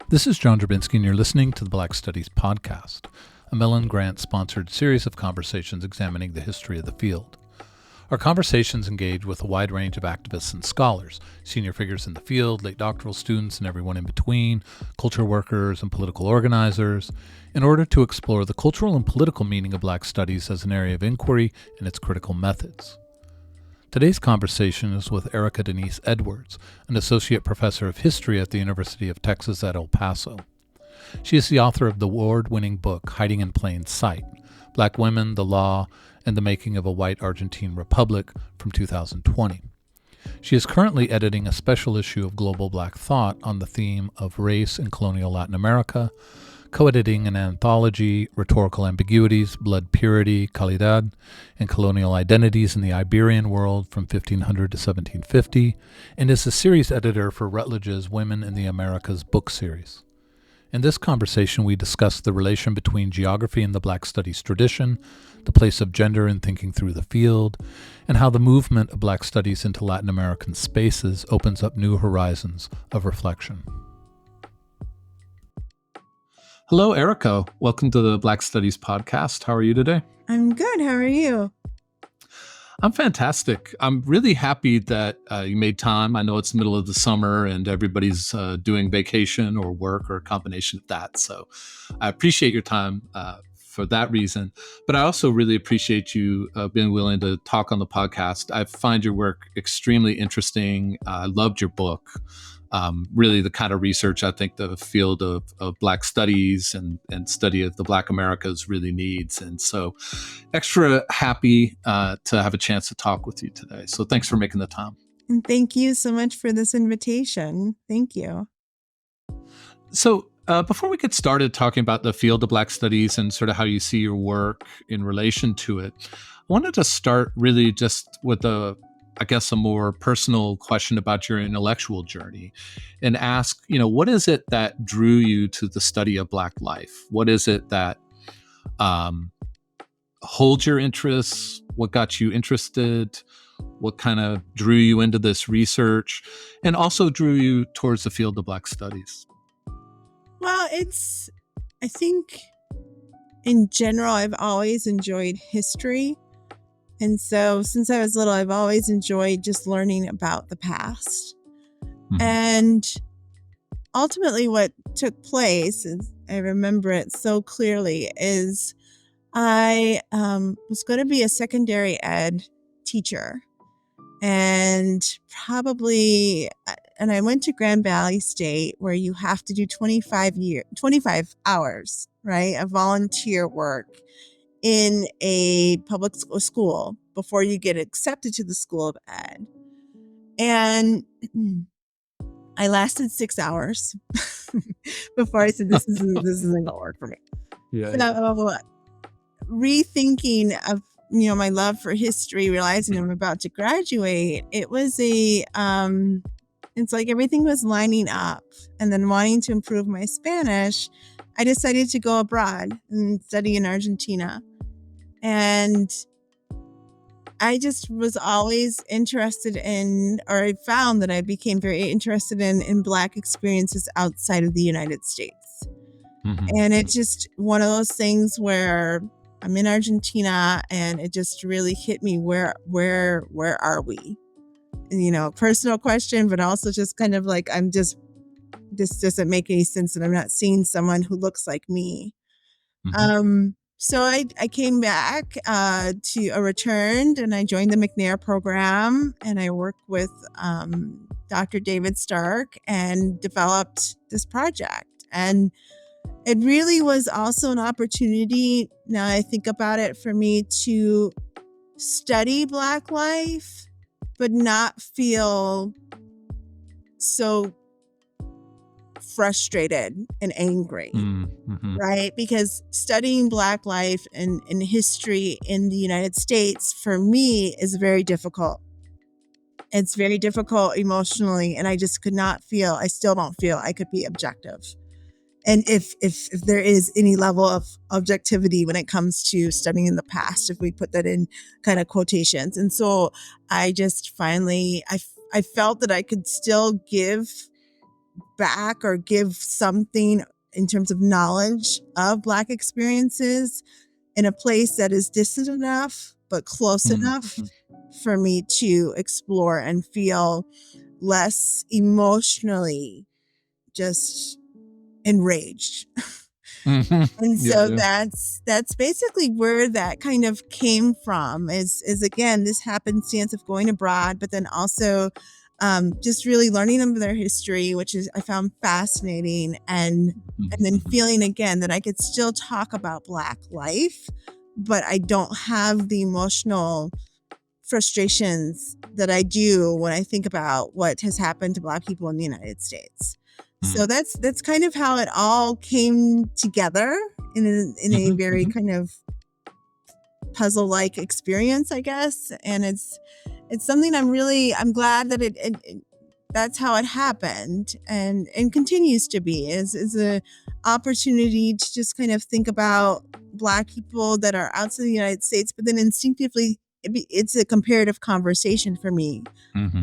This is John Drabinski, and you're listening to the Black Studies Podcast, a Mellon Grant-sponsored series of conversations examining the history of the field. Our conversations engage with a wide range of activists and scholars, senior figures in the field, late doctoral students, and everyone in between, culture workers and political organizers, in order to explore the cultural and political meaning of Black studies as an area of inquiry and its critical methods. Today's conversation is with Erika Denise Edwards, an associate professor of history at the University of Texas at El Paso. She is the author of the award-winning book, Hiding in Plain Sight, Black Women, the Law, and the Making of a White Argentine Republic from 2020. She is currently editing a special issue of Global Black Thought on the theme of race in colonial Latin America, co-editing an anthology, Rhetorical Ambiguities, Blood Purity, Calidad, and Colonial Identities in the Iberian World from 1500 to 1750, and is the series editor for Routledge's Women in the Americas book series. In this conversation, we discuss the relation between geography and the Black studies tradition, the place of gender in thinking through the field, and how the movement of Black studies into Latin American spaces opens up new horizons of reflection. Hello, Erika. Welcome to the Black Studies Podcast. How are you today? I'm good. How are you? I'm fantastic. I'm really happy that you made time. I know it's the middle of the summer and everybody's doing vacation or work or a combination of that. So I appreciate your time for that reason. But I also really appreciate you being willing to talk on the podcast. I find your work extremely interesting. I loved your book. Really the kind of research I think the field of Black studies and study of the Black Americas really needs. And so extra happy to have a chance to talk with you today. So thanks for making the time. And thank you so much for this invitation. Thank you. So before we get started talking about the field of Black studies and sort of how you see your work in relation to it, I wanted to start really just with a more personal question about your intellectual journey and ask, what is it that drew you to the study of Black life? What is it that holds your interests? What got you interested? What kind of drew you into this research and also drew you towards the field of Black studies? Well, I think in general, I've always enjoyed history. And so since I was little, I've always enjoyed just learning about the past. Mm-hmm. And ultimately what took place, is, I remember it so clearly, is I was going to be a secondary ed teacher. And I went to Grand Valley State where you have to do 25 hours, right, of volunteer work in a public school before you get accepted to the School of Ed. And I lasted 6 hours before I said, this isn't going to work for me. Yeah. So, rethinking of, my love for history, realizing I'm about to graduate, it was it's like everything was lining up. And then wanting to improve my Spanish, I decided to go abroad and study in Argentina. And I just was always interested in, or I found that I became very interested in Black experiences outside of the United States. Mm-hmm. And it's just one of those things where I'm in Argentina and it just really hit me, where are we? Personal question, but also just kind of like, this doesn't make any sense that I'm not seeing someone who looks like me. Mm-hmm. So I came back returned and I joined the McNair program and I worked with Dr. David Stark and developed this project. And it really was also an opportunity, now I think about it, for me to study Black life, but not feel so frustrated and angry, mm-hmm. right? Because studying Black life and history in the United States, for me, is very difficult. It's very difficult emotionally, and I still don't feel I could be objective. And if there is any level of objectivity when it comes to studying in the past, if we put that in kind of quotations. And so I just finally, I felt that I could still give back or give something in terms of knowledge of Black experiences in a place that is distant enough but close enough for me to explore and feel less emotionally just enraged. And so that's basically where that kind of came from is again this happenstance of going abroad, but then also just really learning of their history, which is I found fascinating, and then feeling again that I could still talk about Black life, but I don't have the emotional frustrations that I do when I think about what has happened to Black people in the United States. So that's kind of how it all came together in a very kind of puzzle-like experience, I guess. And it's something I'm glad that it that's how it happened and continues to be is a opportunity to just kind of think about Black people that are outside the United States, but then instinctively it's a comparative conversation for me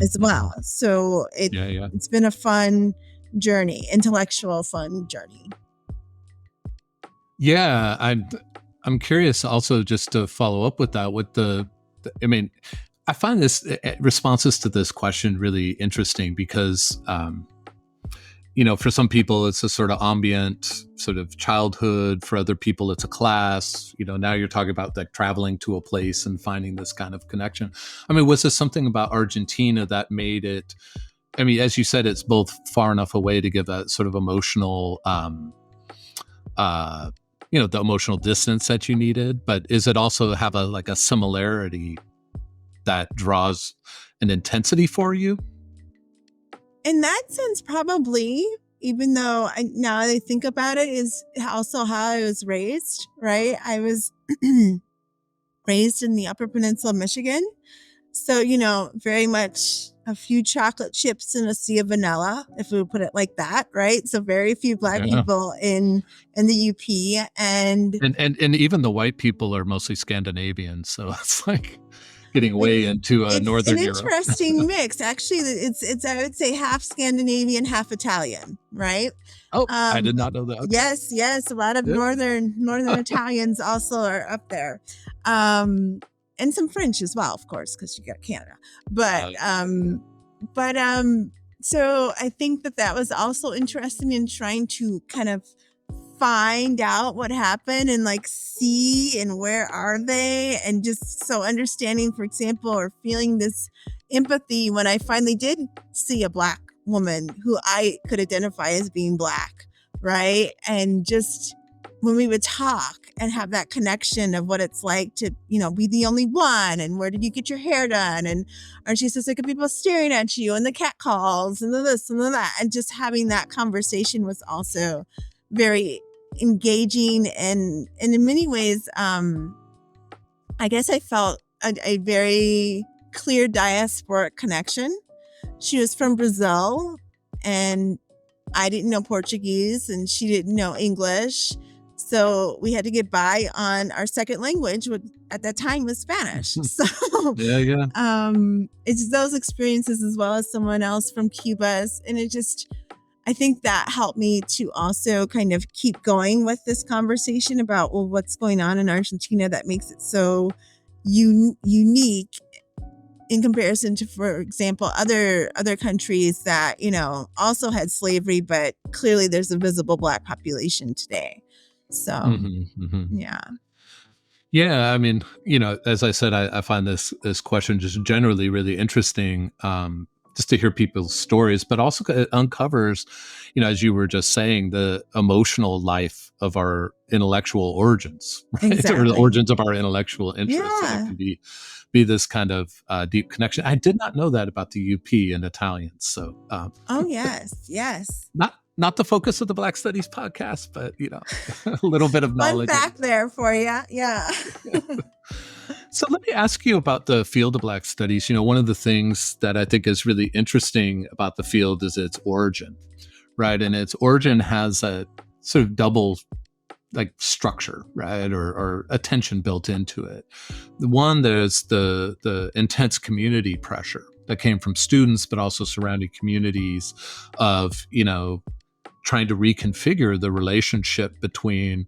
as well. So it's been a fun journey, intellectual fun journey. Yeah, I'm curious also just to follow up with that with I mean, I find this responses to this question really interesting because for some people it's a sort of ambient sort of childhood, for other people it's a class. Now you're talking about like traveling to a place and finding this kind of connection. I mean, was there something about Argentina that made it, I mean, as you said, it's both far enough away to give that sort of emotional the emotional distance that you needed, but is it also have a similarity that draws an intensity for you? In that sense, probably, even though now that I think about it, is also how I was raised, right? I was raised in the Upper Peninsula of Michigan. So, very much a few chocolate chips and a sea of vanilla, if we would put it like that, right? So very few Black people in the UP, and even the white people are mostly Scandinavian, so it's like getting way into Northern Europe. It's an interesting mix. Actually, it's I would say half Scandinavian, half Italian, right? Oh, I did not know that. Okay. Yes, a lot of northern Italians also are up there. And some French as well, of course, because you got Canada. So I think that was also interesting in trying to kind of find out what happened and like see and where are they, and just so understanding, for example, or feeling this empathy when I finally did see a Black woman who I could identify as being Black, right? And just when we would talk and have that connection of what it's like to, be the only one, and where did you get your hair done, and aren't you so sick of people staring at you, and the cat calls and the this and the that, and just having that conversation was also very engaging, and in many ways, I guess I felt a very clear diasporic connection. She was from Brazil, and I didn't know Portuguese, and she didn't know English. So we had to get by on our second language, which at that time was Spanish. So it's those experiences, as well as someone else from Cuba. And I think that helped me to also kind of keep going with this conversation about, well, what's going on in Argentina that makes it so unique in comparison to, for example, other countries that, also had slavery, but clearly there's a visible Black population today. So, yeah. Yeah, I mean, as I said, I find this question just generally really interesting, just to hear people's stories, but also it uncovers, as you were just saying, the emotional life of our intellectual origins, right? Exactly. Or the origins of our intellectual interests. Yeah. And it can be this kind of deep connection. I did not know that about the UP and Italians. So, oh yes. Not the focus of the Black Studies podcast, but a little bit of knowledge. Fun fact there for you. Yeah. So let me ask you about the field of Black Studies. One of the things that I think is really interesting about the field is its origin, right? And its origin has a sort of double structure, right? Or attention built into it. The one, there's the intense community pressure that came from students, but also surrounding communities of, trying to reconfigure the relationship between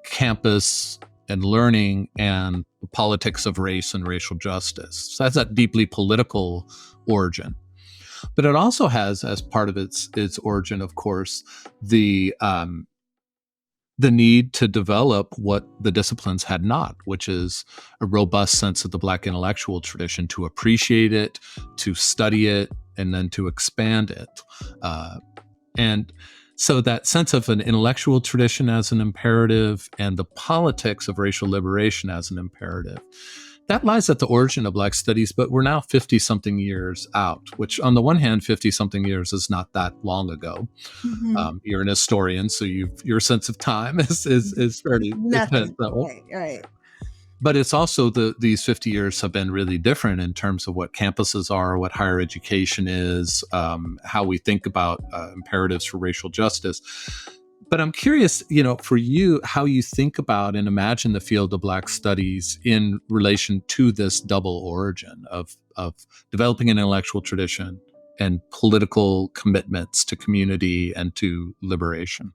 campus and learning and the politics of race and racial justice. So that's that deeply political origin. But it also has, as part of its origin, of course, the need to develop what the disciplines had not, which is a robust sense of the Black intellectual tradition, to appreciate it, to study it, and then to expand it. And so that sense of an intellectual tradition as an imperative and the politics of racial liberation as an imperative, that lies at the origin of Black studies, but we're now 50-something years out, which on the one hand, 50-something years is not that long ago. Mm-hmm. You're an historian, so your sense of time is fairly Nothing. level. Right. But it's also these 50 years have been really different in terms of what campuses are, what higher education is, how we think about imperatives for racial justice. But I'm curious, for you, how you think about and imagine the field of Black studies in relation to this double origin of developing an intellectual tradition and political commitments to community and to liberation.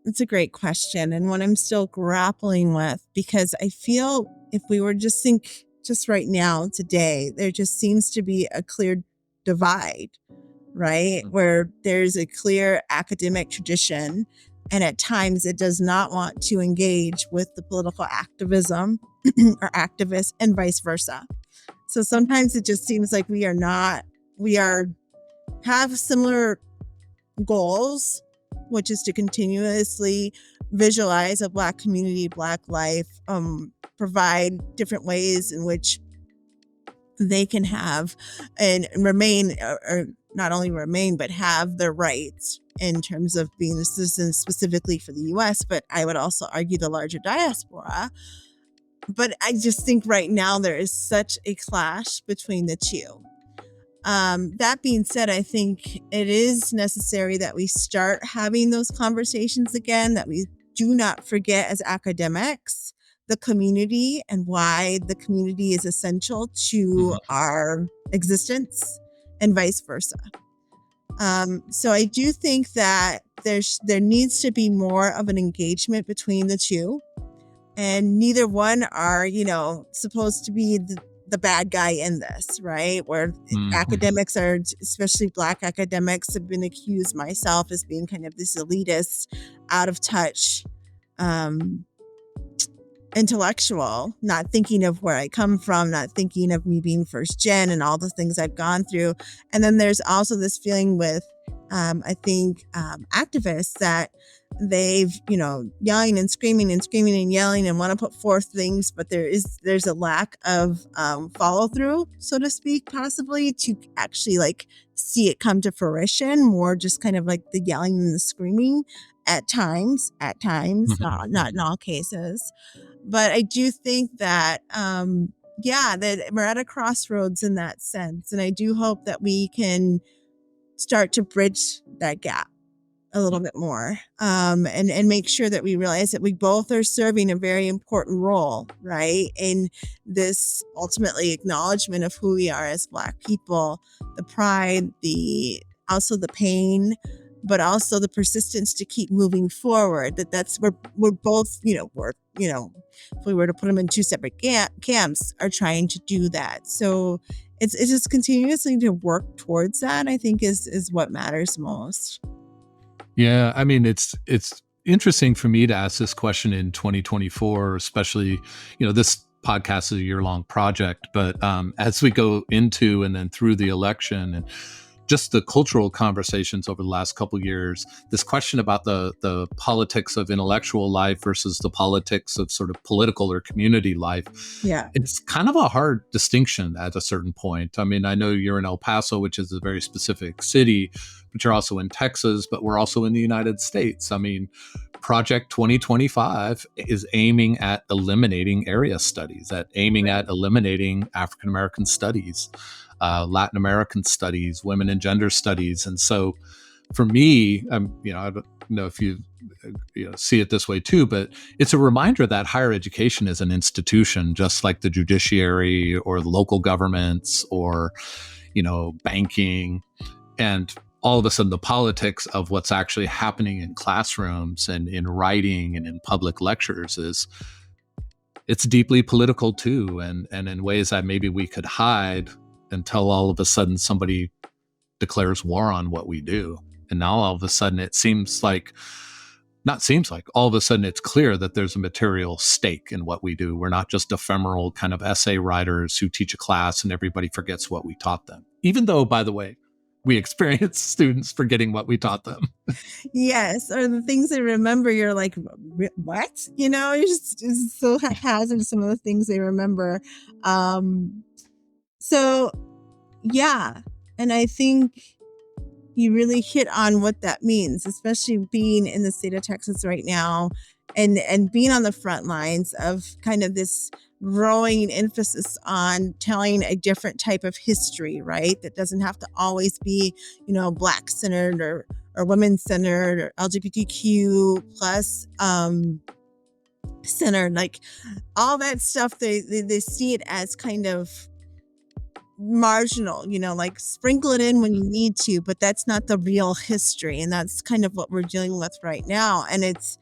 It's a great question, and one I'm still grappling with, because I feel if we were just think just right now today, there just seems to be a clear divide, right? Mm-hmm. Where there's a clear academic tradition, and at times it does not want to engage with the political activism or activists, and vice versa. So sometimes it just seems like we have similar goals, which is to continuously visualize a Black community, Black life, provide different ways in which they can have and remain, or not only remain, but have their rights in terms of being a citizen specifically for the US, but I would also argue the larger diaspora. But I just think right now there is such a clash between the two. That being said, I think it is necessary that we start having those conversations again, that we do not forget as academics the community and why the community is essential to our existence, and vice versa. So I do think that there needs to be more of an engagement between the two, and neither one are, supposed to be the bad guy in this, right? Where academics are, especially Black academics, have been accused, myself, as being kind of this elitist, out of touch, intellectual, not thinking of where I come from, not thinking of me being first gen and all the things I've gone through. And then there's also this feeling with, I think, activists that they've, yelling and screaming and yelling and want to put forth things, but there's a lack of follow through, so to speak, possibly to actually see it come to fruition. More just kind of like the yelling and the screaming at times, not in all cases. But I do think that, that we're at a crossroads in that sense. And I do hope that we can start to bridge that gap a little bit more, and make sure that we realize that we both are serving a very important role, right? In this ultimately acknowledgement of who we are as Black people, the pride, also the pain, but also the persistence to keep moving forward. We're both, if we were to put them in two separate camps, are trying to do that. So it's just continuously to work towards that, I think, is what matters most. Yeah, I mean, it's interesting for me to ask this question in 2024, especially, this podcast is a year-long project, but as we go into and then through the election and just the cultural conversations over the last couple of years, this question about the politics of intellectual life versus the politics of sort of political or community life. Yeah. It's kind of a hard distinction at a certain point. I mean, I know you're in El Paso, which is a very specific city, but you're also in Texas, but we're also in the United States. I mean, Project 2025 is aiming at eliminating area studies, at eliminating African American studies, Latin American studies, women and gender studies. And so for me, know if you, see it this way too, but it's a reminder that higher education is an institution, just like the judiciary or the local governments or, banking. And all of a sudden, the politics of what's actually happening in classrooms and in writing and in public lectures it's deeply political too, and in ways that maybe we could hide until all of a sudden somebody declares war on what we do. And now all of a sudden it seems like, all of a sudden it's clear that there's a material stake in what we do. We're not just ephemeral kind of essay writers who teach a class and everybody forgets what we taught them. Even though, by the way, we experience students forgetting what we taught them. Yes, or the things they remember, you're like, what? You're just so haphazard some of the things they remember. So, yeah, and I think you really hit on what that means, especially being in the state of Texas right now and being on the front lines of kind of this growing emphasis on telling a different type of history, right? That doesn't have to always be, Black centered or women centered or LGBTQ plus centered, like all that stuff. They see it as kind of marginal, like sprinkle it in when you need to, but that's not the real history. And that's kind of what we're dealing with right now. And it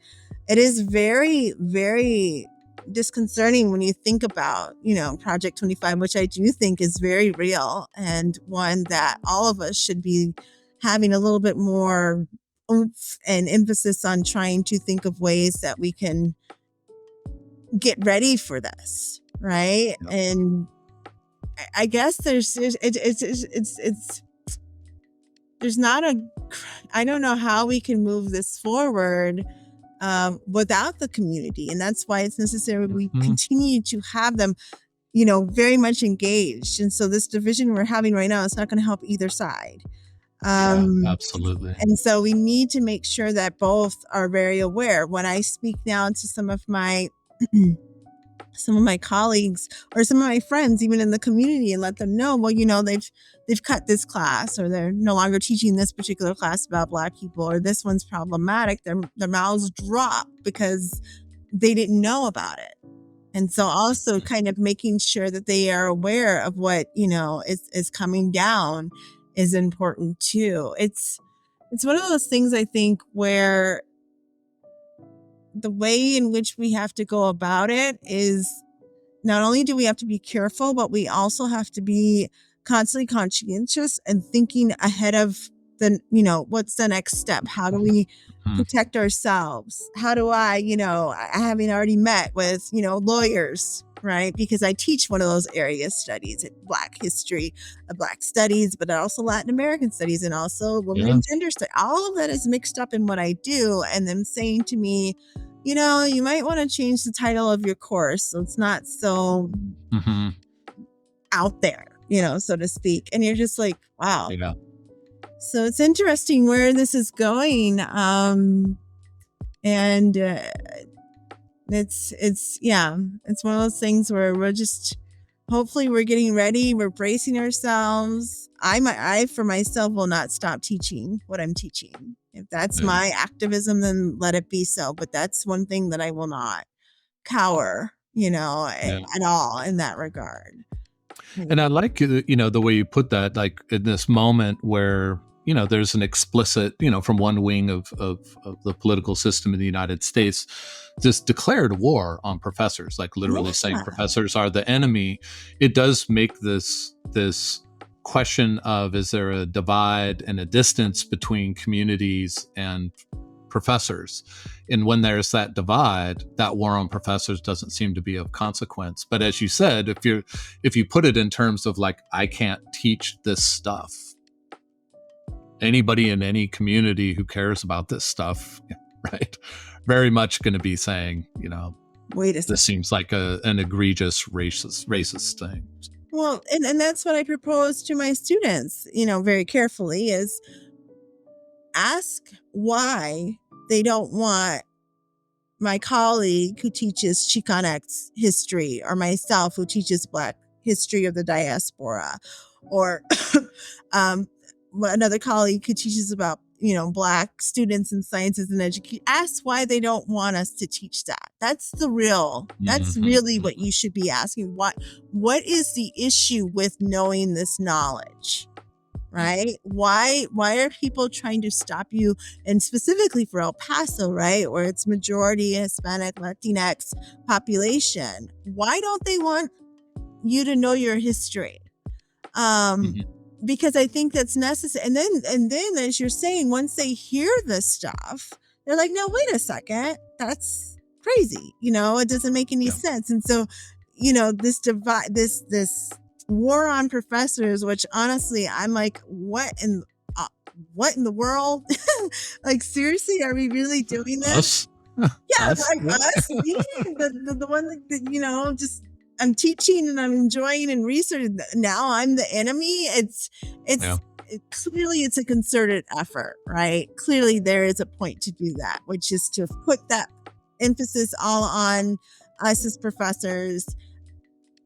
is very, very disconcerting when you think about, Project 25, which I do think is very real and one that all of us should be having a little bit more oomph and emphasis on trying to think of ways that we can get ready for this, right? Yep. And I guess there's not I don't know how we can move this forward without the community. And that's why it's necessary we continue to have them, very much engaged. And so this division we're having right now is not going to help either side. Absolutely. And so we need to make sure that both are very aware. When I speak now to some of my colleagues or some of my friends, even in the community, and let them know, well, they've cut this class, or they're no longer teaching this particular class about Black people, or this one's problematic, their mouths drop because they didn't know about it. And so also kind of making sure that they are aware of what, is coming down is important too. It's one of those things, I think, where the way in which we have to go about it is not only do we have to be careful, but we also have to be constantly conscientious and thinking ahead of the, what's the next step? How do we protect ourselves? How do I having already met with, lawyers, right? Because I teach one of those area studies, Black history, Black studies, but also Latin American studies, and also women and gender studies. All of that is mixed up in what I do. And them saying to me, you might want to change the title of your course so it's not so out there, so to speak. And you're just like, wow. Yeah. So it's interesting where this is going. And it's one of those things where we're just, hopefully we're getting ready. We're bracing ourselves. I for myself will not stop teaching what I'm teaching. If that's my activism, then let it be so. But that's one thing that I will not cower, at all in that regard. And I like, the way you put that, like in this moment where, there's an explicit, from one wing of the political system in the United States, this declared war on professors, like literally saying professors are the enemy. It does make this question of, is there a divide and a distance between communities and professors? And when there's that divide, that war on professors doesn't seem to be of consequence. But as you said, if you put it in terms of like, I can't teach this stuff, anybody in any community who cares about this stuff, right, very much going to be saying, wait a second, this seems like an egregious racist thing. Well, and that's what I propose to my students, very carefully, is ask why they don't want my colleague who teaches Chicanx history, or myself who teaches Black history of the diaspora, or another colleague who teaches about Black students in sciences and education. Ask why they don't want us to teach that. That's really what you should be asking. What is the issue with knowing this knowledge? Right? Why are people trying to stop you? And specifically for El Paso, right, where it's majority Hispanic, Latinx population, why don't they want you to know your history? Because I think that's necessary. And then, as you're saying, once they hear this stuff, they're like, no, wait a second, that's crazy. It doesn't make any sense. And so, this divide, this war on professors, which honestly, I'm like, what in the world? Like, seriously, are we really doing this? Yeah, us? Like us, the one that, just I'm teaching and I'm enjoying and researching. Now I'm the enemy. It's clearly it's a concerted effort, right? Clearly there is a point to do that, which is to put that emphasis all on us as professors,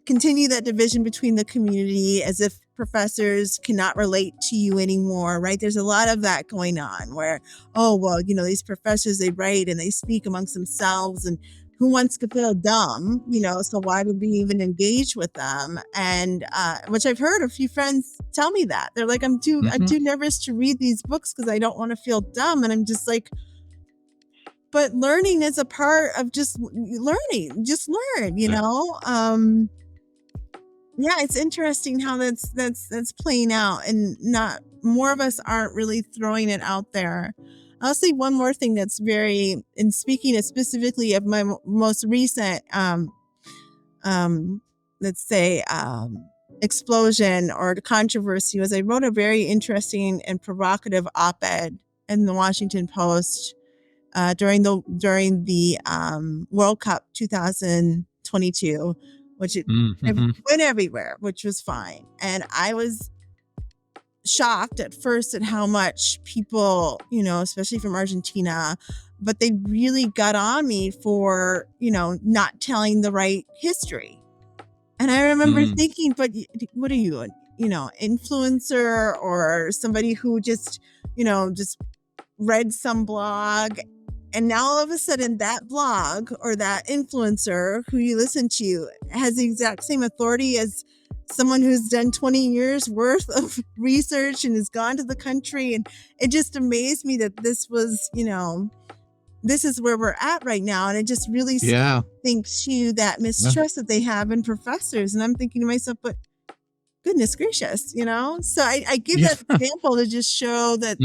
continue that division between the community as if professors cannot relate to you anymore, right? There's a lot of that going on where, these professors, they write and they speak amongst themselves, and who wants to feel dumb, so why would we even engage with them? And which I've heard a few friends tell me that. They're like, I'm too nervous to read these books because I don't want to feel dumb. And I'm just like, but learning is a part of just learning. Just learn, Yeah, it's interesting how that's playing out, and not more of us aren't really throwing it out there. I'll say one more thing that's very, in speaking specifically of my most recent, let's say, explosion or controversy, was I wrote a very interesting and provocative op-ed in the Washington Post during the World Cup 2022, which it went everywhere, which was fine. And I was shocked at first at how much people, especially from Argentina, but they really got on me for, not telling the right history. And I remember thinking, but what are you, influencer or somebody who just read some blog, and now all of a sudden that blog or that influencer who you listen to has the exact same authority as someone who's done 20 years worth of research and has gone to the country. And it just amazed me that this was, this is where we're at right now. And it just really thinks to that mistrust that they have in professors. And I'm thinking to myself, but goodness gracious, so I give that example to just show that,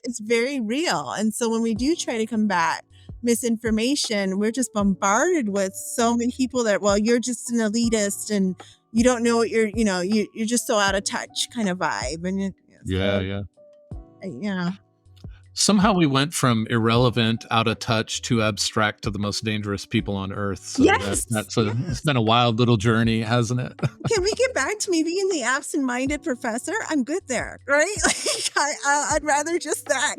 it's very real. And so when we do try to combat misinformation, we're just bombarded with so many people that, well, you're just an elitist and you don't know what you're just so out of touch kind of vibe. And somehow we went from irrelevant, out of touch, to abstract to the most dangerous people on earth. So it's been a wild little journey, hasn't it? Can we get back to me being the absent-minded professor? I'm good there, right? Like, I'd rather just that.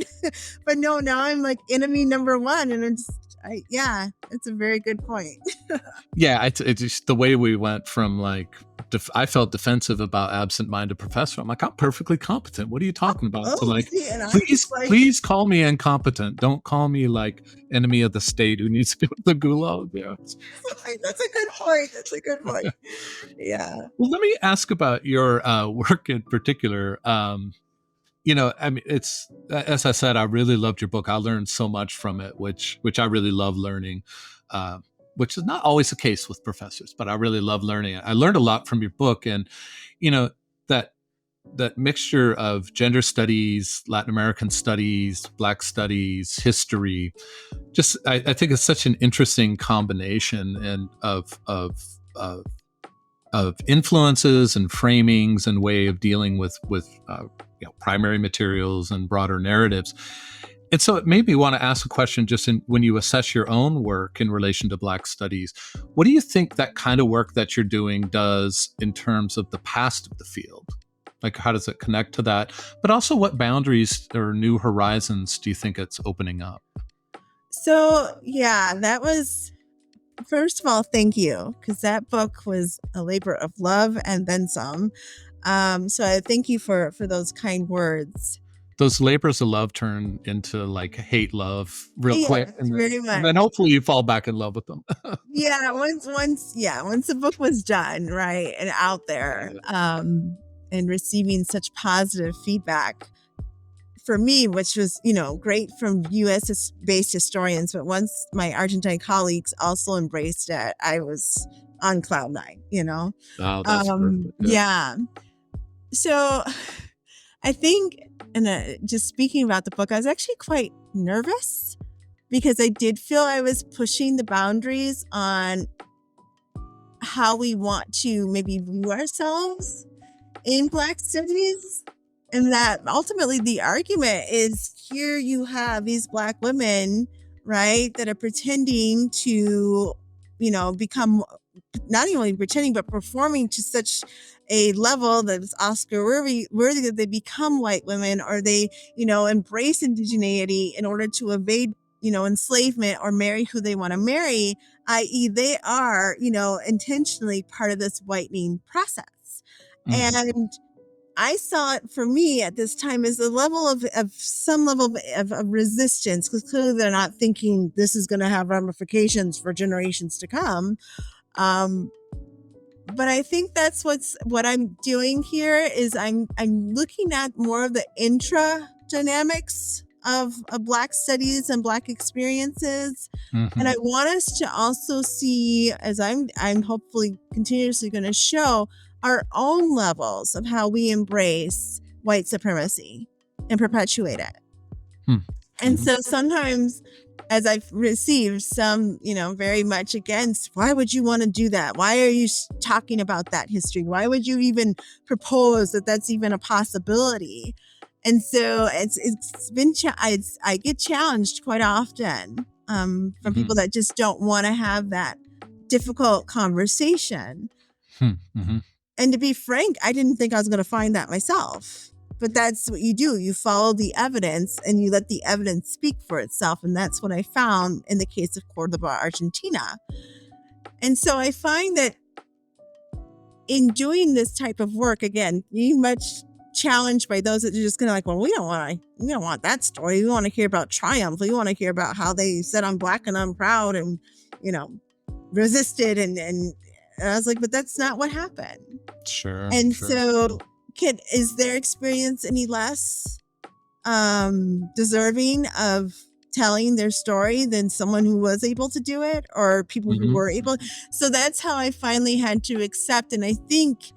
But no, now I'm like enemy number one, and it's a very good point. It's just the way we went from like, I felt defensive about absent-minded professor. I'm like, I'm perfectly competent. What are you talking about? So like, please call me incompetent. Don't call me like enemy of the state who needs to be with the gulag. Yeah. That's a good point. Yeah. Well, let me ask about your work in particular. It's, as I said, I really loved your book. I learned so much from it, which I really love learning, which is not always the case with professors, but I really love learning. I learned a lot from your book, and, that mixture of gender studies, Latin American studies, Black studies, history, just, I think it's such an interesting combination and of influences and framings and way of dealing with primary materials and broader narratives. And so it made me want to ask a question, just when you assess your own work in relation to Black studies, what do you think that kind of work that you're doing does in terms of the past of the field? Like, how does it connect to that? But also, what boundaries or new horizons do you think it's opening up? So, that was, first of all, thank you, because that book was a labor of love and then some. So I thank you for those kind words. those labors of love turn into like hate love real quick, Yes, very and much. then hopefully you fall back in love with them. Yeah, once the book was done, right, and out there, and receiving such positive feedback for me, which was, great from US based historians, but once my Argentine colleagues also embraced it, I was on cloud nine. Oh, that's perfect. Yeah. So I think, and just speaking about the book, I was actually quite nervous because I did feel I was pushing the boundaries on how we want to maybe view ourselves in Black studies. And that ultimately the argument is, here you have these Black women, right, that are pretending to, become, not only pretending, but performing to such a level that is Oscar worthy that they become white women, or they, embrace indigeneity in order to evade, enslavement, or marry who they want to marry, i.e. they are, intentionally part of this whitening process. Mhm. And I saw it for me at this time as a level of some level of resistance, because clearly they're not thinking this is going to have ramifications for generations to come. But I think that's what I'm doing here is I'm looking at more of the intra dynamics of Black studies and Black experiences. And I want us to also see, as I'm hopefully continuously going to show, our own levels of how we embrace white supremacy and perpetuate it. And so sometimes, as I've received some, very much against, why would you want to do that? Why are you talking about that history? Why would you even propose that that's even a possibility? And so it's been, I get challenged quite often from people that just don't want to have that difficult conversation. And to be frank, I didn't think I was going to find that myself. But that's what you do. You follow the evidence and you let the evidence speak for itself. And that's what I found in the case of Cordoba, Argentina. And so I find that in doing this type of work, again, you much challenged by those that are just kind of like, well, we don't want that story. We want to hear about triumph. We want to hear about how they said, I'm Black and I'm proud and, resisted. And I was like, but that's not what happened. Sure. And so is their experience any less deserving of telling their story than someone who was able to do it, or people who were able? So that's how I finally had to accept. And I think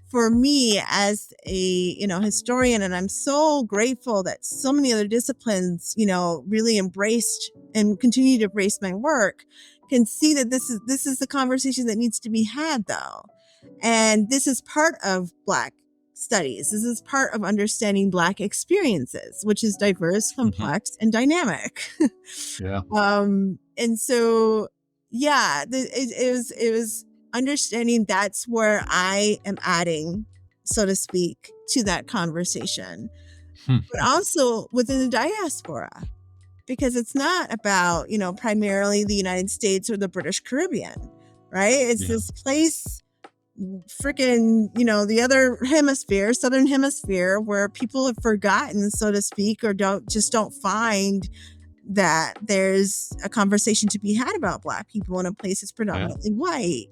for me as a, historian, and I'm so grateful that so many other disciplines, really embraced and continue to embrace my work, can see that this is the conversation that needs to be had, though. And this is part of Black studies. This is part of understanding Black experiences, which is diverse, complex, and dynamic. Yeah. And so, yeah, it was understanding that's where I am adding, so to speak, to that conversation. But also within the diaspora, because it's not about, primarily the United States or the British Caribbean, right? It's this place, freaking, the other hemisphere, Southern Hemisphere, where people have forgotten, so to speak, or don't find that there's a conversation to be had about Black people in a place that's predominantly white.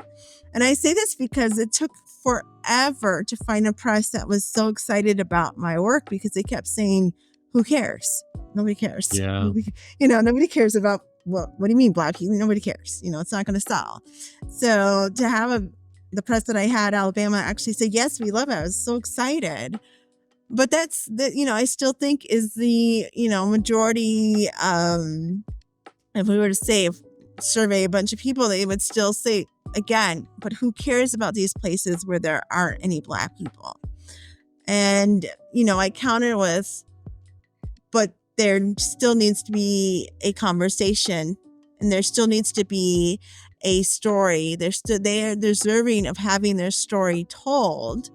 And I say this because it took forever to find a press that was so excited about my work, because they kept saying, who cares? Nobody cares. Yeah. Nobody cares about, well, what do you mean Black people? Nobody cares. It's not going to sell. So to have the press that I had, Alabama, actually say, yes, we love it, I was so excited. But that's I still think is the, majority. If we were to survey a bunch of people, they would still say, again, but who cares about these places where there aren't any Black people? And, I counter with, but there still needs to be a conversation, and there still needs to be a story. They're deserving of having their story told.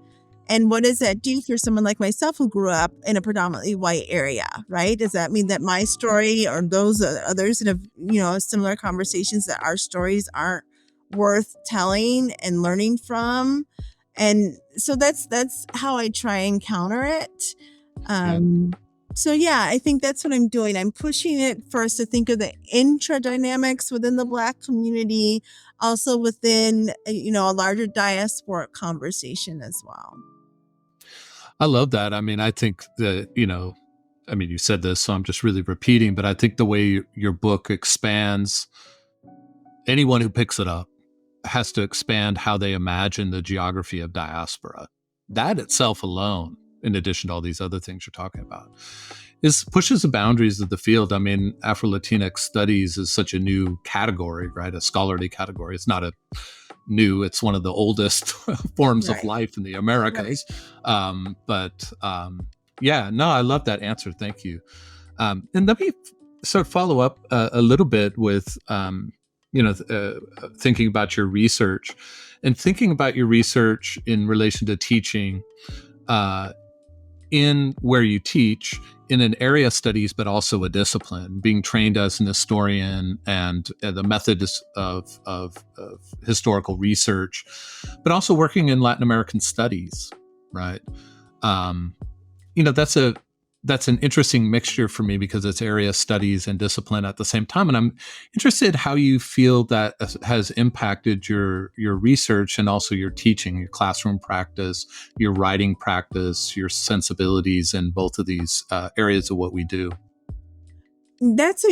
And what does that do for someone like myself who grew up in a predominantly white area, right? Does that mean that my story, or those others that have, similar conversations, that our stories aren't worth telling and learning from? And so that's how I try and counter it. Yeah. So yeah, I think that's what I'm doing. I'm pushing it for us to think of the intradynamics within the Black community, also within, a larger diasporic conversation as well. I love that. I mean, I think that, you said this, so I'm just really repeating, but I think the way your book expands, anyone who picks it up has to expand how they imagine the geography of diaspora. That itself alone, in addition to all these other things you're talking about, pushes the boundaries of the field. I mean, Afro-Latinx studies is such a new category, right? A scholarly category. It's not it's one of the oldest forms of Right. life in the Americas. Yeah, no, I love that answer. Thank you. And let me sort of follow up a little bit with, thinking about your research and thinking about your research in relation to teaching in where you teach in an area of studies, but also a discipline, being trained as an historian and the methods of historical research, but also working in Latin American studies, right? That's an interesting mixture for me because it's area studies and discipline at the same time. And I'm interested how you feel that has impacted your research and also your teaching, your classroom practice, your writing practice, your sensibilities in both of these areas of what we do. That's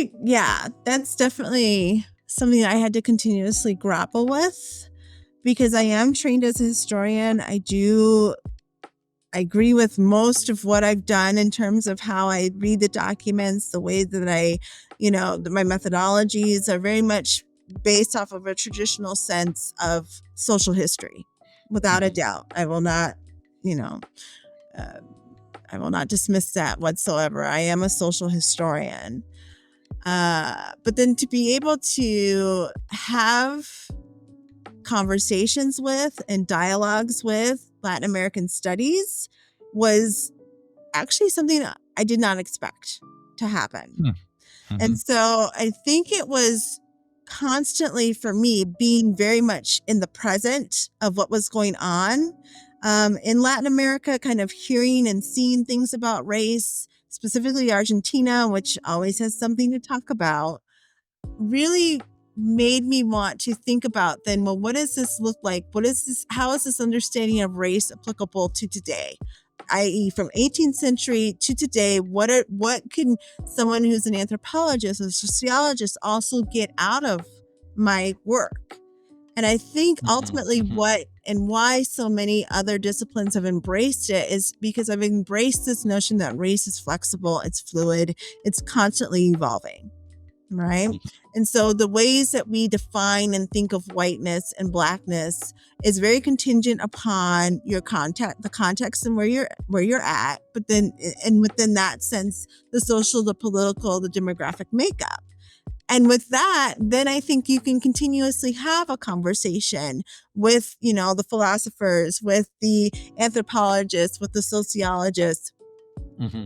definitely something I had to continuously grapple with because I am trained as a historian. I agree with most of what I've done in terms of how I read the documents, the way that my methodologies are very much based off of a traditional sense of social history, without a doubt. I will not dismiss that whatsoever. I am a social historian. But then to be able to have conversations with and dialogues with Latin American studies was actually something I did not expect to happen. Mm-hmm. And so I think it was constantly for me being very much in the present of what was going on in Latin America, kind of hearing and seeing things about race, specifically Argentina, which always has something to talk about, really made me want to think about then, well, what does this look like? How is this understanding of race applicable to today? I.e. from 18th century to today, what can someone who's an anthropologist or sociologist also get out of my work? And I think ultimately why so many other disciplines have embraced it is because I've embraced this notion that race is flexible, it's fluid, it's constantly evolving. Right. And so the ways that we define and think of whiteness and Blackness is very contingent upon your the context and where you're at. But then, and within that sense, the social, the political, the demographic makeup. And with that, then I think you can continuously have a conversation with, the philosophers, with the anthropologists, with the sociologists,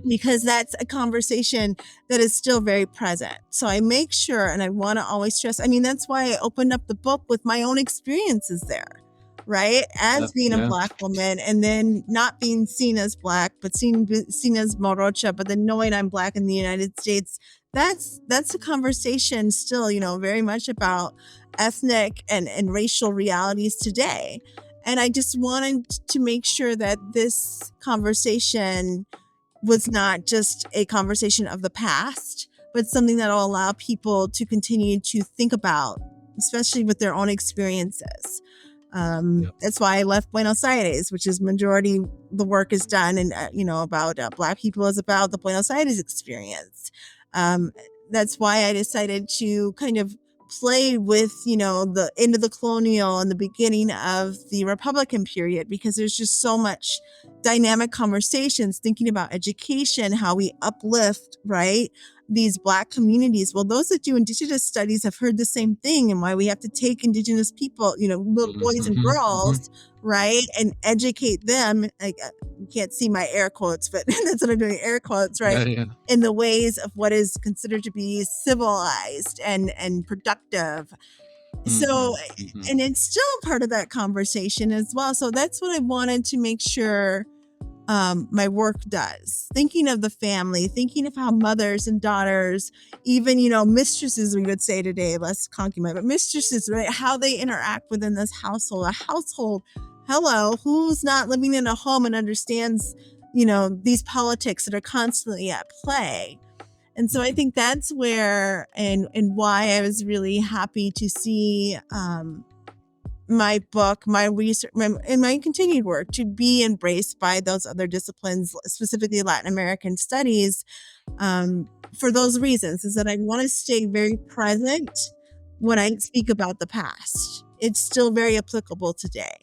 because that's a conversation that is still very present. So I make sure, and I want to always stress, that's why I opened up the book with my own experiences there, right? As being a Black woman, and then not being seen as Black, but seen as Morocha, but then knowing I'm Black in the United States. That's a conversation still, very much about ethnic and racial realities today. And I just wanted to make sure that this conversation was not just a conversation of the past, but something that will allow people to continue to think about, especially with their own experiences. That's why I left Buenos Aires, which is majority the work is done, and about Black people is about the Buenos Aires experience. That's why I decided to kind of play with, the end of the colonial and the beginning of the Republican period, because there's just so much dynamic conversations thinking about education, how we uplift, right, these Black communities. Well, those that do Indigenous studies have heard the same thing, and why we have to take Indigenous people, little boys and girls, right, and educate them. You can't see my air quotes, but that's what I'm doing, air quotes, right? In the ways of what is considered to be civilized and productive. So, and it's still part of that conversation as well. So that's what I wanted to make sure my work does. Thinking of the family, thinking of how mothers and daughters, even, mistresses, we would say today, less concubine, but mistresses, right? How they interact within this household. A household, hello, who's not living in a home and understands, these politics that are constantly at play. And so I think that's where and why I was really happy to see my book, my research, and my continued work to be embraced by those other disciplines, specifically Latin American studies, for those reasons, is that I want to stay very present when I speak about the past. It's still very applicable today.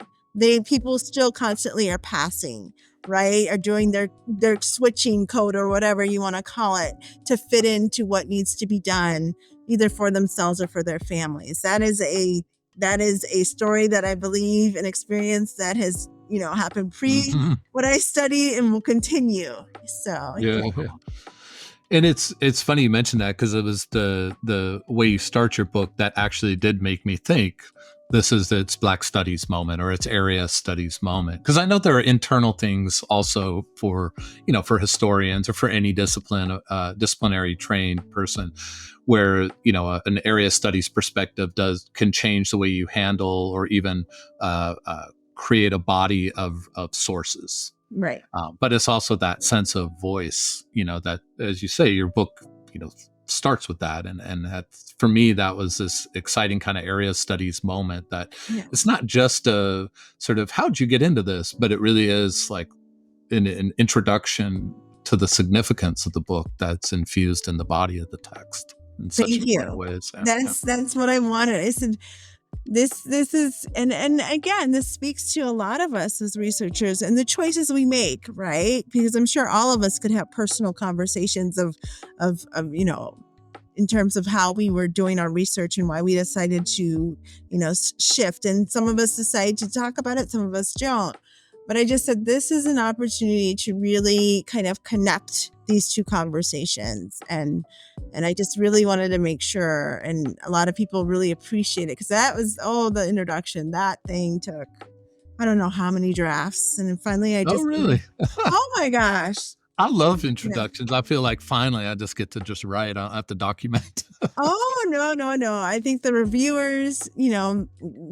People still constantly are passing, right? Are doing their switching code or whatever you want to call it to fit into what needs to be done, either for themselves or for their families. That is a story that I believe and experience that has, happened what I study and will continue. So yeah. And it's funny you mentioned that, because it was the way you start your book that actually did make me think this is its Black Studies moment or its area studies moment. Because I know there are internal things also for historians or for any disciplinary trained person, where an area studies perspective can change the way you handle or even create a body of sources. Right. But it's also that sense of voice, that, as you say, your book, starts with that. And that, for me, that was this exciting kind of area studies moment that it's not just a sort of, how'd you get into this? But it really is like an introduction to the significance of the book that's infused in the body of the text in such important ways. That's what I wanted. I said, this is, and again, this speaks to a lot of us as researchers and the choices we make, right? Because I'm sure all of us could have personal conversations of in terms of how we were doing our research and why we decided to, shift. And some of us decide to talk about it, some of us don't. But I just said, this is an opportunity to really kind of connect these two conversations. And I just really wanted to make sure, and a lot of people really appreciate it, because that was, the introduction, that thing took, I don't know how many drafts. And then finally I just, really? Oh my gosh. I love introductions. I feel like finally I just get to just write. I don't have to document. Oh, no. I think the reviewers,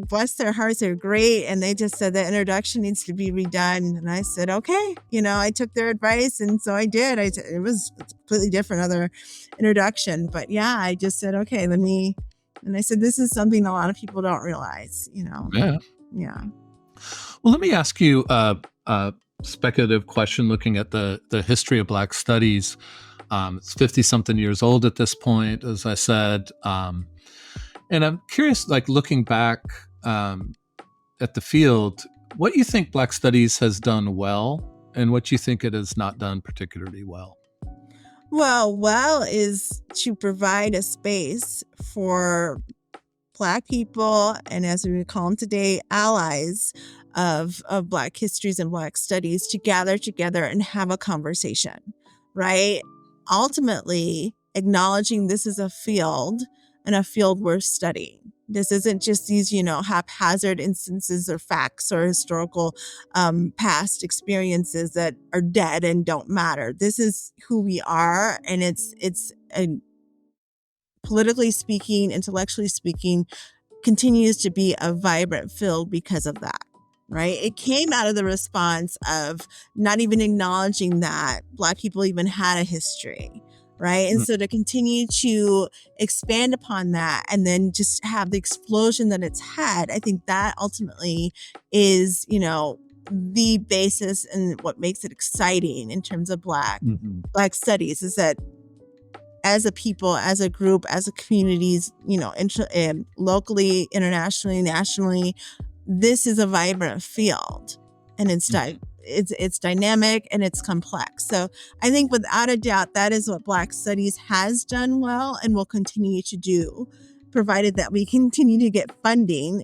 bless their hearts, they're great. And they just said the introduction needs to be redone. And I said, okay. I took their advice. And so I did. It was a completely different other introduction. But yeah, I just said, okay, and I said, this is something a lot of people don't realize, Yeah. Yeah. Well, let me ask you a speculative question looking at the history of Black studies. It's 50-something years old at this point, as I said. And I'm curious, like looking back at the field, what you think Black studies has done well and what you think it has not done particularly well. Well is to provide a space for Black people, and as we call them today, allies of Black histories and Black studies, to gather together and have a conversation, right? Ultimately, acknowledging this is a field and a field worth studying. This isn't just these, haphazard instances or facts or historical past experiences that are dead and don't matter. This is who we are, and it's a, politically speaking, intellectually speaking, continues to be a vibrant field because of that, right? It came out of the response of not even acknowledging that Black people even had a history, right? And so to continue to expand upon that and then just have the explosion that it's had, I think that ultimately is, the basis and what makes it exciting in terms of Black studies, is that as a people, as a group, as a communities, locally, internationally, nationally, this is a vibrant field, and it's dynamic and it's complex. So I think without a doubt, that is what Black studies has done well and will continue to do, provided that we continue to get funding,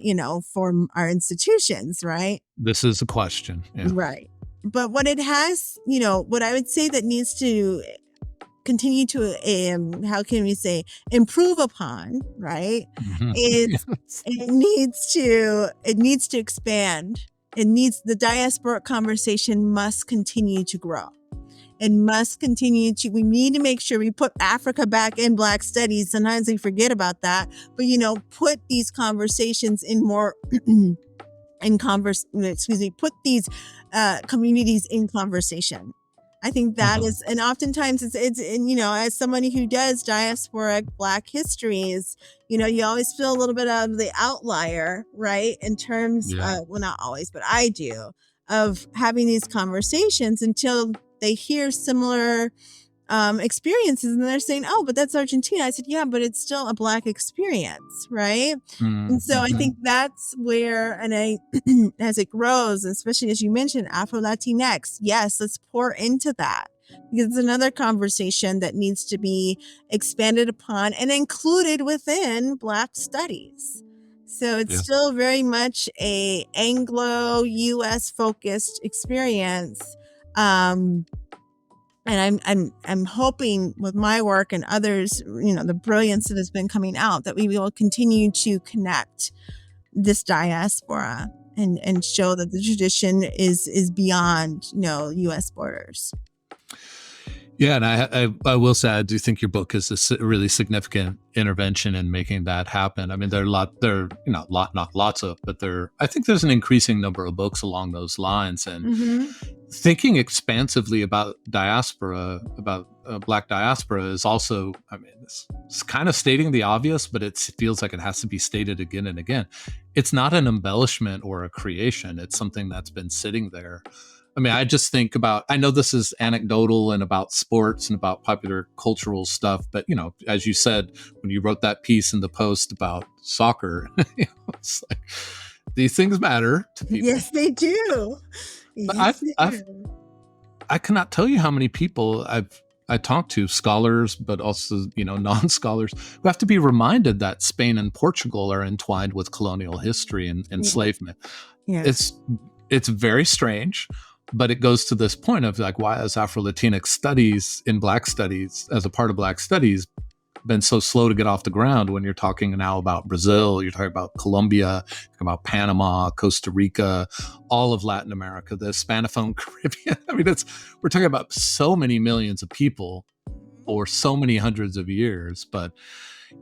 for our institutions, right? This is a question. Yeah. Right. But what it has, what I would say that needs to continue to, how can we say, improve upon, right? Is it needs to expand the diasporic conversation must continue to grow. And must continue to, we need to make sure we put Africa back in Black studies. Sometimes we forget about that, but put these conversations in more, put these communities in conversation. I think that is, and oftentimes it's, as somebody who does diasporic Black histories, you always feel a little bit of the outlier, right? In terms of, well, not always, but I do, of having these conversations until they hear similar experiences and they're saying, oh, but that's Argentina. I said, yeah, but it's still a Black experience, right? And so I think that's where, and as it grows, especially as you mentioned, Afro-Latinx, yes, let's pour into that, because it's another conversation that needs to be expanded upon and included within Black studies. So it's still very much a Anglo-US focused experience. And I'm hoping with my work and others, the brilliance that has been coming out, that we will continue to connect this diaspora and show that the tradition is beyond, U.S. borders. Yeah, and I will say, I do think your book is a really significant intervention in making that happen. I mean, not lots of, but I think there's an increasing number of books along those lines, and thinking expansively about diaspora, about Black diaspora is also, I mean, it's kind of stating the obvious, but it feels like it has to be stated again and again. It's not an embellishment or a creation. It's something that's been sitting there. I mean, I just think about, I know this is anecdotal and about sports and about popular cultural stuff, but, as you said, when you wrote that piece in the Post about soccer, it's like, these things matter to people. Yes, they do. But I cannot tell you how many people I talked to, scholars, but also, non-scholars, who have to be reminded that Spain and Portugal are entwined with colonial history and enslavement. Yeah. It's very strange. But it goes to this point of like, why has Afro-Latinx studies in Black studies, as a part of Black studies, been so slow to get off the ground when you're talking now about Brazil, you're talking about Colombia, you're talking about Panama, Costa Rica, all of Latin America, the Hispanophone Caribbean. I mean, we're talking about so many millions of people or so many hundreds of years. But,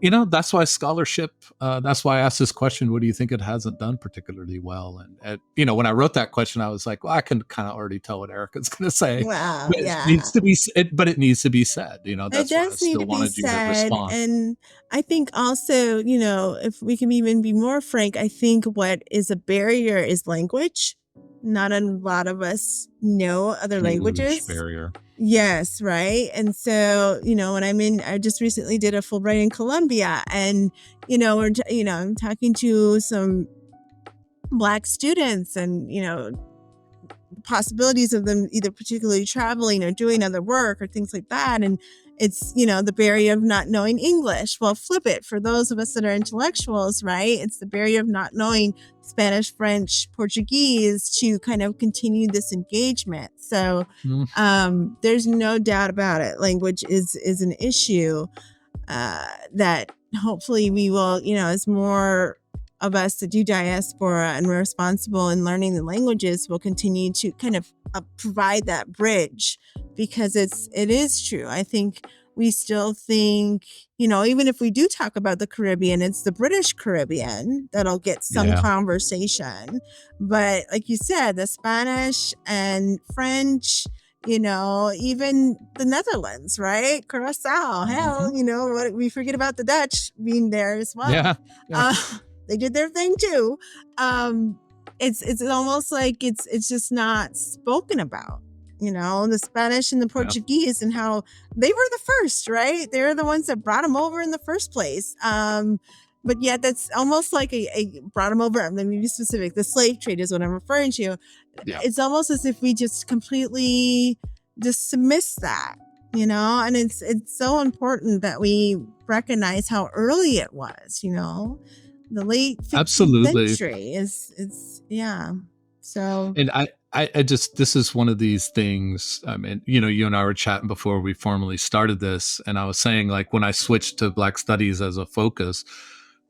that's why scholarship, that's why I asked this question, what do you think it hasn't done particularly well? And when I wrote that question, I was like, well, I can kind of already tell what Erika's going to say. Wow, but it needs to be said. That's it does need to be said. And I think also, if we can even be more frank, I think what is a barrier is language. Not a lot of us know other languages. Barrier. Yes, right. And so, when I just recently did a Fulbright in Colombia, and, I'm talking to some Black students and, possibilities of them either particularly traveling or doing other work or things like that. And it's, the barrier of not knowing English. Well, flip it for those of us that are intellectuals, right? It's the barrier of not knowing Spanish, French, Portuguese to kind of continue this engagement. So there's no doubt about it. Language is an issue that hopefully we will, as more of us that do diaspora and we're responsible in learning the languages, will continue to kind of provide that bridge, because it is true. I think we still think, even if we do talk about the Caribbean, it's the British Caribbean that'll get some conversation. But like you said, the Spanish and French, even the Netherlands, right? Curacao, hell, we forget about the Dutch being there as well. Yeah. They did their thing too. It's almost like it's just not spoken about, the Spanish and the Portuguese and how they were the first, right? They're the ones that brought them over in the first place. But yet that's almost like a brought them over. Let me be specific. The slave trade is what I'm referring to. Yeah. It's almost as if we just completely dismiss that, and it's so important that we recognize how early it was, the late 15th century is so. And I just, this is one of these things. I mean, you and I were chatting before we formally started this, and I was saying, like, when I switched to Black studies as a focus,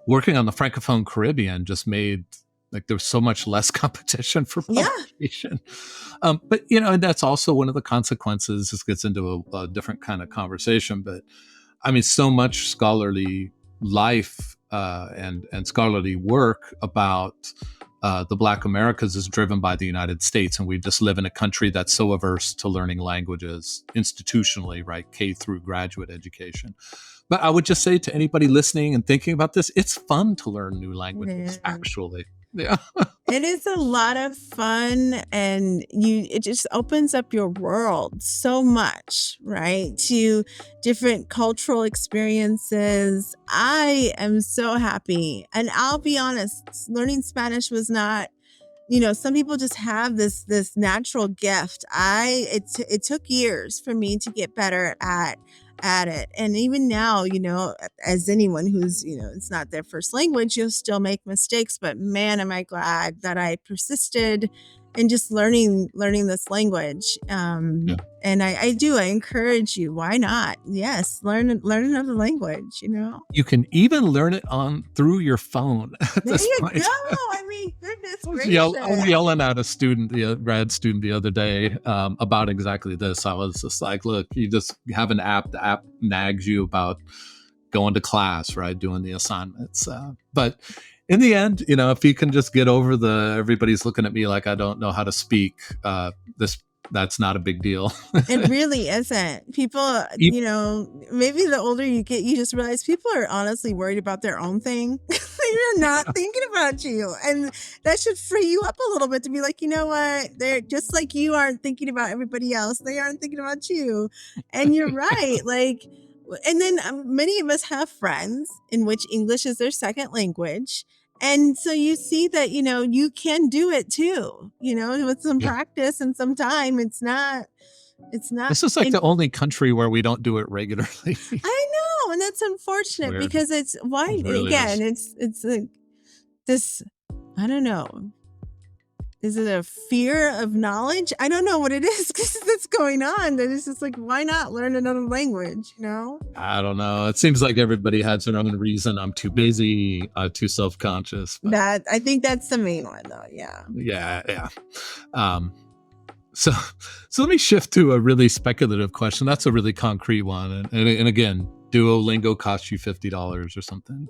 working on the Francophone Caribbean just made Like there was so much less competition for Yeah. publication. But, you know, and that's also one of the consequences. This gets into a different kind of conversation. But I mean, so much scholarly life and scholarly work about the Black Americas is driven by the United States. And we just live in a country that's so averse to learning languages institutionally, right? K through graduate education. But I would just say to anybody listening and thinking about this, it's fun to learn new languages, actually. Yeah. It is a lot of fun, and it just opens up your world so much, right? To different cultural experiences. I am so happy. And I'll be honest, learning Spanish was not, some people just have this natural gift. It took years for me to get better at it. And even now, as anyone who's, it's not their first language, you'll still make mistakes. But man, am I glad that I persisted in just learning this language. Yeah. And I encourage you. Why not? Yes, learn another language. You can even learn it through your phone at There this you point. go. I mean, goodness gracious. I was yelling at a grad student the other day about exactly this. I was just like, look, you just have an app. The app nags you about going to class, right? Doing the assignments. But in the end, if you can just get over everybody's looking at me like I don't know how to speak, that's not a big deal. It really isn't. People, maybe the older you get, you just realize people are honestly worried about their own thing. They're not thinking about you. And that should free you up a little bit to be like, you know what? They're just like you aren't thinking about everybody else. They aren't thinking about you. And you're right. And then many of us have friends in which English is their second language. And so you see that, you can do it too, with some practice and some time. It's not. This is like the only country where we don't do it regularly. I know. And that's unfortunate because it's why, really again, it's like this, I don't know. Is it a fear of knowledge? I don't know what it is that's going on. That it's just like, why not learn another language, I don't know. It seems like everybody has their own reason. I'm too busy, too self-conscious. I think that's the main one though. Yeah. Yeah. So let me shift to a really speculative question. That's a really concrete one. And again, Duolingo costs you $50 or something.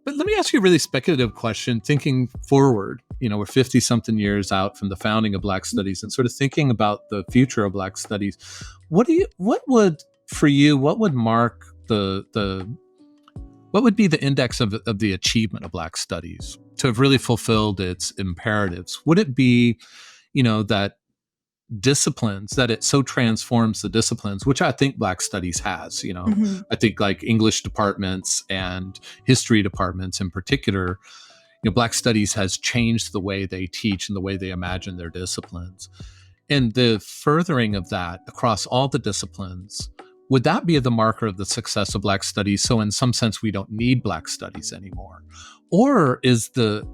But let me ask you a really speculative question, thinking forward. We're 50 something years out from the founding of Black Studies and sort of thinking about the future of Black Studies. What would mark what would be the index of the achievement of Black Studies to have really fulfilled its imperatives? Would it be, that disciplines, that it so transforms the disciplines, which I think Black Studies has, I think like English departments and history departments in particular, Black Studies has changed the way they teach and the way they imagine their disciplines. And the furthering of that across all the disciplines, would that be the marker of the success of Black Studies? So in some sense, we don't need Black Studies anymore. Or is the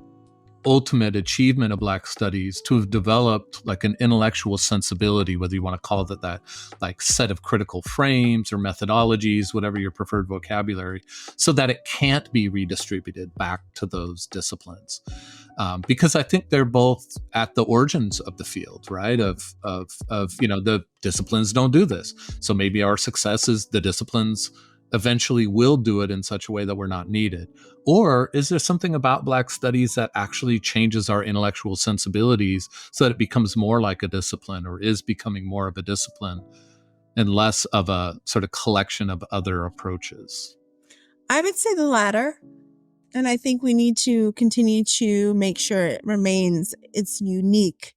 ultimate achievement of Black Studies to have developed like an intellectual sensibility, whether you want to call it that, like set of critical frames or methodologies, whatever your preferred vocabulary, so that it can't be redistributed back to those disciplines? Because I think they're both at the origins of the field, right? Of the disciplines don't do this. So maybe our success is the disciplines eventually will do it in such a way that we're not needed. Or is there something about Black Studies that actually changes our intellectual sensibilities so that it becomes more like a discipline, or is becoming more of a discipline and less of a sort of collection of other approaches? I would say the latter. And I think we need to continue to make sure it remains its unique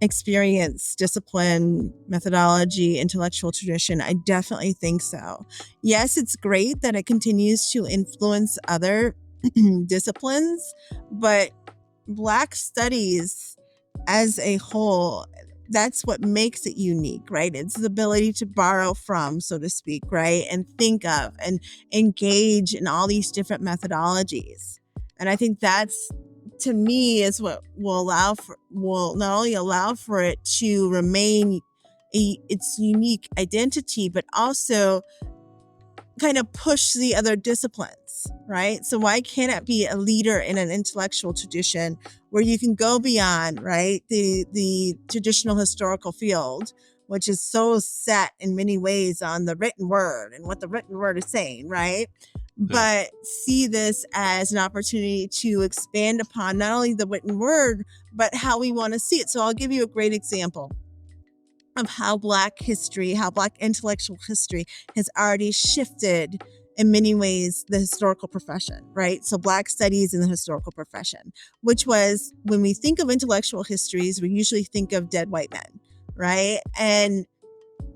experience, discipline, methodology, intellectual tradition. I definitely think so. Yes, it's great that it continues to influence other disciplines, but Black Studies as a whole, that's what makes it unique, right? It's the ability to borrow from, so to speak, right? And think of and engage in all these different methodologies. And I think that's, to me, is what will not only allow for it to remain its unique identity, but also kind of push the other disciplines, right? So why can't it be a leader in an intellectual tradition where you can go beyond, right, the traditional historical field, which is so set in many ways on the written word and what the written word is saying, right? But see this as an opportunity to expand upon not only the written word, but how we want to see it. So I'll give you a great example of how Black history, how Black intellectual history has already shifted in many ways the historical profession, right? So Black studies in the historical profession, which was when we think of intellectual histories, we usually think of dead white men, right? And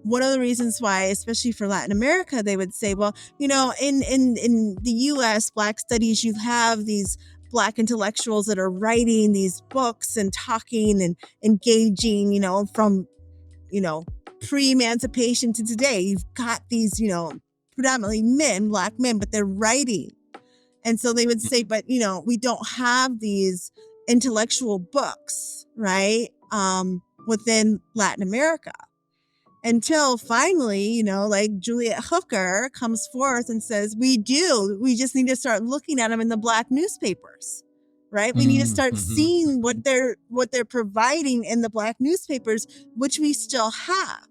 one of the reasons why, especially for Latin America, they would say, well, in the US, Black studies, you have these Black intellectuals that are writing these books and talking and engaging, from pre-emancipation to today. You've got these, predominantly men, Black men, but they're writing. And so they would say, but, we don't have these intellectual books, right, within Latin America. Until finally, like Juliet Hooker comes forth and says, we do. We just need to start looking at them in the Black newspapers, right? We need to start seeing what they're providing in the Black newspapers, which we still have,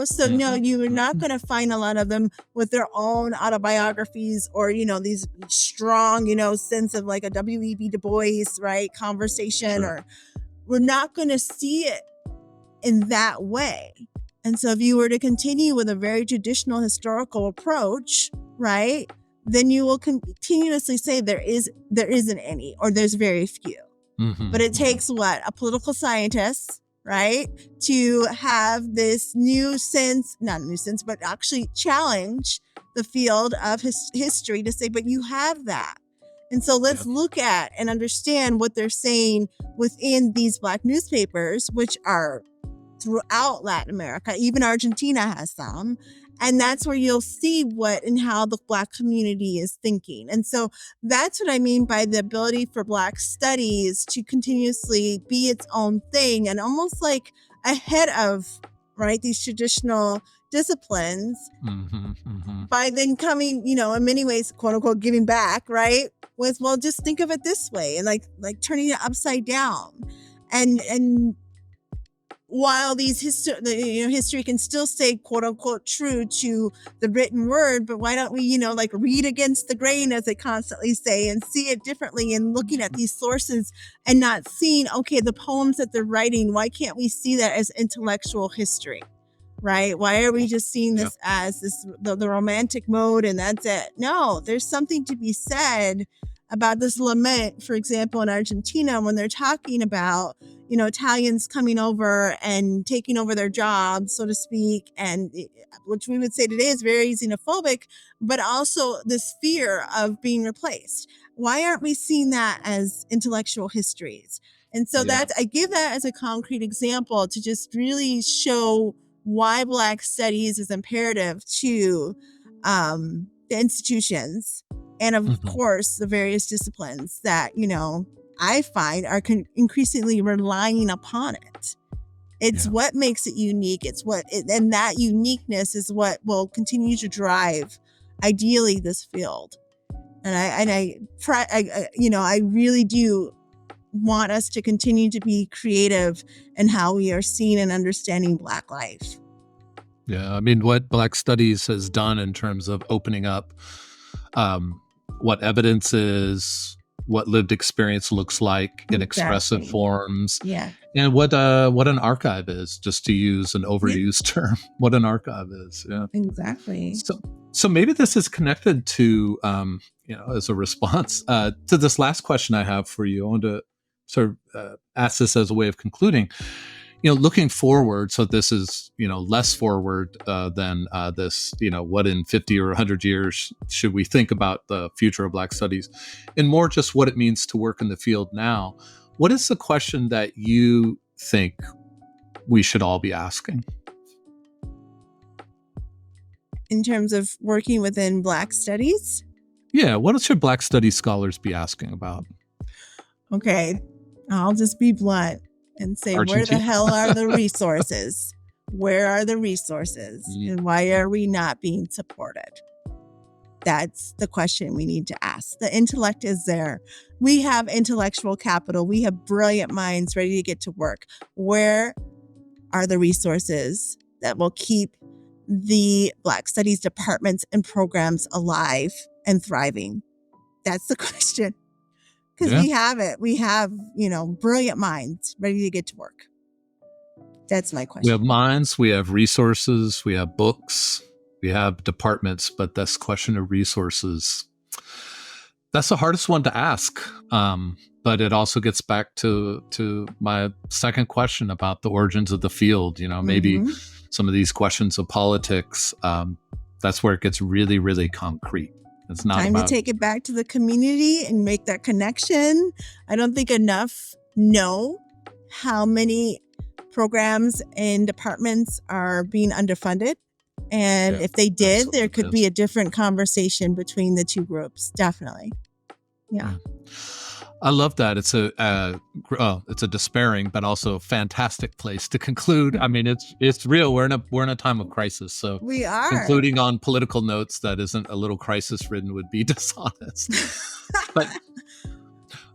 So no, you are not going to find a lot of them with their own autobiographies or, these strong, sense of like a W.E.B. Du Bois, right, conversation, or we're not going to see it in that way. And so if you were to continue with a very traditional historical approach, right, then you will continuously say there isn't any, or there's very few. But it takes what? A political scientist, right, to have this not new sense, but actually challenge the field of history to say, but you have that. And so let's look at and understand what they're saying within these Black newspapers, which are throughout Latin America. Even Argentina has some. And that's where you'll see what and how the Black community is thinking. And so that's what I mean by the ability for Black studies to continuously be its own thing and almost like ahead of, right, these traditional disciplines by then coming, in many ways, quote unquote, giving back, right? With, well, just think of it this way, and like turning it upside down. And while these history can still stay quote unquote true to the written word, but why don't we, read against the grain, as they constantly say, and see it differently, and looking at these sources and not seeing, okay, the poems that they're writing, why can't we see that as intellectual history, right? Why are we just seeing this as the romantic mode and that's it? No, there's something to be said about this lament, for example, in Argentina, when they're talking about, Italians coming over and taking over their jobs, so to speak, and which we would say today is very xenophobic, but also this fear of being replaced. Why aren't we seeing that as intellectual histories? And so I give that as a concrete example to just really show why Black studies is imperative to the institutions and, of course, the various disciplines that, I find are increasingly relying upon it. It's what makes it unique. And that uniqueness is what will continue to drive, ideally, this field. And I really do want us to continue to be creative in how we are seeing and understanding Black life. Yeah, I mean, what Black Studies has done in terms of opening up what evidence is, what lived experience looks like in expressive forms, and what an archive is, just to use an overused term, what an archive is. Yeah, exactly. So maybe this is connected to, as a response to this last question I have for you. I want to sort of ask this as a way of concluding. Looking forward, so this is, less forward than this, what in 50 or 100 years should we think about the future of Black studies, and more just what it means to work in the field now. What is the question that you think we should all be asking? In terms of working within Black studies? Yeah, what should Black studies scholars be asking about? Okay, I'll just be blunt and say, Argentina. Where the hell are the resources? Where are the resources? And why are we not being supported? That's the question we need to ask. The intellect is there. We have intellectual capital. We have brilliant minds ready to get to work. Where are the resources that will keep the Black Studies departments and programs alive and thriving? That's the question. Because we have it. We have, brilliant minds ready to get to work. That's my question. We have minds, we have resources, we have books, we have departments, but this question of resources, that's the hardest one to ask. But it also gets back to my second question about the origins of the field. Maybe some of these questions of politics, that's where it gets really, really concrete. It's not time to take it back to the community and make that connection. I don't think enough know how many programs and departments are being underfunded. And if they did, there could be a different conversation between the two groups. Definitely. Yeah. I love that. It's a despairing, but also fantastic place to conclude. I mean, it's real. We're in a time of crisis. So we are. Concluding on political notes that isn't a little crisis ridden would be dishonest.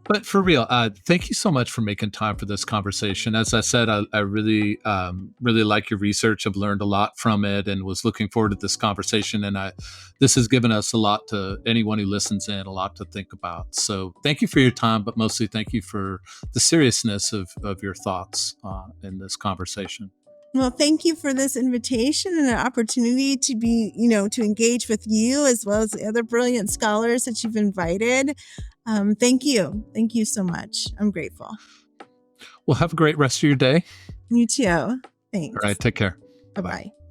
But for real, thank you so much for making time for this conversation. As I said, I really, really like your research. I've learned a lot from it and was looking forward to this conversation. And this has given us a lot to anyone who listens in, a lot to think about. So thank you for your time, but mostly thank you for the seriousness of your thoughts in this conversation. Well, thank you for this invitation and an opportunity to be, to engage with you as well as the other brilliant scholars that you've invited. Thank you. Thank you so much. I'm grateful. Well, have a great rest of your day. You too. Thanks. All right. Take care. Bye-bye.